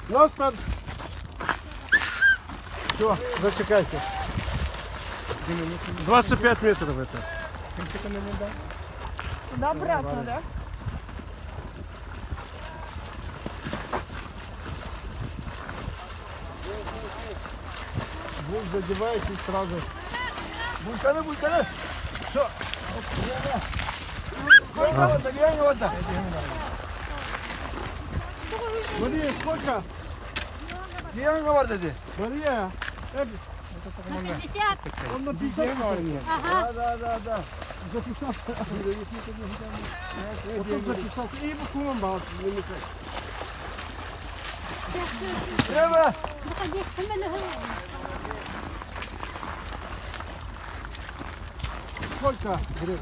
Носман. Все, зачекайте. 25 метров это. Туда обратно, да? Вы задеваете сразу. Бульканы. Все. Сколько? Мария, сколько? Yanına var dedi. Мария, На 50. он на 50 говорит. Ага. Да. Записал. Вот он записал. И буквально бал. Merhaba. Выходи, hemen hemen. Сколько? Гривен?